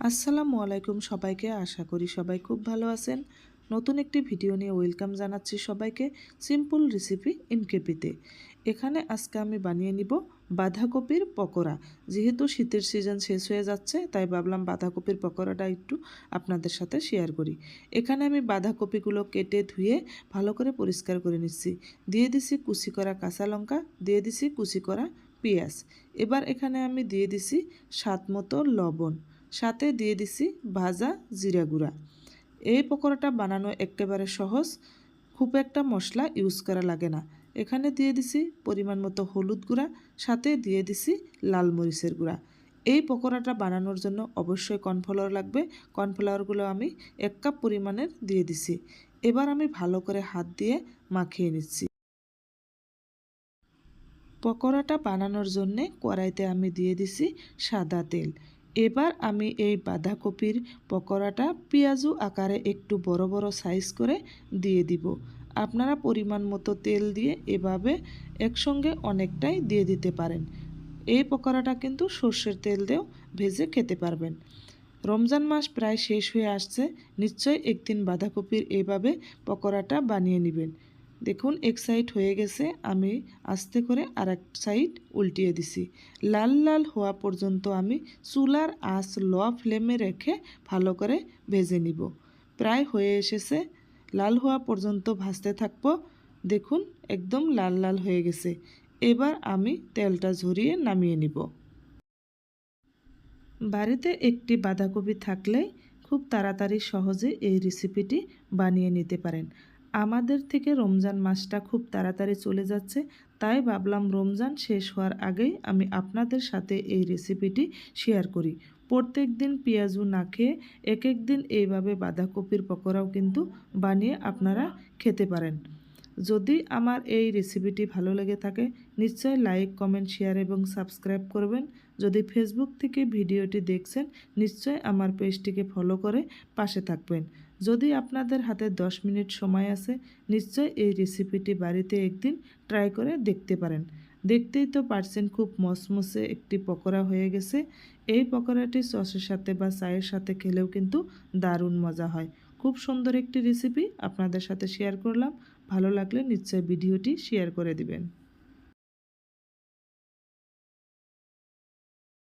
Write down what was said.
আসসালামু আলাইকুম সবাইকে। আশা করি সবাই খুব ভালো আছেন। নতুন একটি ভিডিও নিয়ে ওয়েলকাম জানাচ্ছি সবাইকে। সিম্পল রেসিপি ইনকেপিতে। এখানে আজকে আমি বানিয়ে নিব বাঁধাকপির পকোড়া। যেহেতু শীতের সিজন শেষ হয়ে যাচ্ছে তাই ভাবলাম বাঁধাকপির পকোড়াটা একটু আপনাদের সাথে শেয়ার করি। এখানে আমি বাঁধাকপিগুলো কেটে ধুয়ে ভালো করে পরিষ্কার করে নিচ্ছি। দিয়ে দিছি কুচি করা কাঁচা লঙ্কা, দিয়ে দিছি কুচি করা পেঁয়াজ। এবার এখানে আমি দিয়ে দিছি স্বাদ মতো লবণ, সাথে দিয়ে দিছি ভাজা জিরা গুঁড়া। এই পকোড়াটা বানানো একেবারে সহজ, খুব একটা মশলা ইউজ করা লাগে না। এখানে দিয়ে দিছি পরিমাণ মতো হলুদ গুঁড়া, সাথে দিয়ে দিছি লাল মরিচের গুঁড়া। এই পকোড়াটা বানানোর জন্য অবশ্যই কর্নফ্লাওয়ার লাগবে। কর্নফ্লাওয়ারগুলো আমি 1 কাপ পরিমাণের দিয়ে দিছি। এবার আমি ভালো করে হাত দিয়ে মাখিয়ে নিচ্ছি। পকোড়াটা বানানোর জন্যে কড়াইতে আমি দিয়ে দিছি সাদা তেল। এবার আমি এই বাঁধাকপির পকোড়াটা পেঁয়াজু আকারে একটু বড় বড় সাইজ করে দিয়ে দিব। আপনারা পরিমাণ মতো তেল দিয়ে এভাবে একসঙ্গে অনেকটাই দিয়ে দিতে পারেন। এই পকোড়াটা কিন্তু সর্ষের তেল দিয়েও ভেজে খেতে পারবেন। রমজান মাস প্রায় শেষ হয়ে আসছে, নিশ্চয়ই একদিন বাঁধাকপির এভাবে পকোড়াটা বানিয়ে নেবেন। দেখুন এক সাইড হয়ে গেছে, আমি আস্তে করে আরেক সাইড উল্টিয়ে দিছি। লাল লাল হওয়া পর্যন্ত আমি চুলার আঁচ লো ফ্লেমে রেখে ভালো করে ভেজে নিব। প্রায় হয়ে এসেছে, লাল হওয়া পর্যন্ত ভাজতে থাকবো। দেখুন একদম লাল লাল হয়ে গেছে। এবার আমি তেলটা ঝরিয়ে নামিয়ে নিব। বাড়িতে একটি বাঁধাকপি থাকলে খুব তাড়াতাড়ি সহজে এই রেসিপিটি বানিয়ে নিতে পারেন। আমাদের থেকে রমজান মাসটা খুব তাড়াতাড়ি চলে যাচ্ছে, তাই ভাবলাম রমজান শেষ হওয়ার আগেই আমি আপনাদের সাথে এই রেসিপিটি শেয়ার করি। প্রত্যেক দিন পেঁয়াজু না খেয়ে এক এক দিন এইভাবে বাঁধাকপির পকোড়াও কিন্তু বানিয়ে আপনারা খেতে পারেন। যদি আমার এই রেসিপিটি ভালো লেগে থাকে নিশ্চয়ই লাইক, কমেন্ট, শেয়ার এবং সাবস্ক্রাইব করবেন। যদি ফেসবুক থেকে ভিডিওটি দেখছেন নিশ্চয়ই আমার পেজটিকে ফলো করে পাশে থাকবেন। যদি আপনাদের হাতে 10 মিনিট সময় আছে নিশ্চয়ই এই রেসিপিটি বাড়িতে একদিন ট্রাই করে দেখতে পারেন। দেখতেই তো পারছেন খুব মসমসে একটি পকোড়া হয়ে গেছে। এই পকোড়াটি সসের সাথে বা চায়ের সাথে খেলেও কিন্তু দারুণ মজা হয়। খুব সুন্দর একটি রেসিপি আপনাদের সাথে শেয়ার করলাম। ভালো লাগলে নিশ্চয়ই ভিডিওটি শেয়ার করে দিবেন।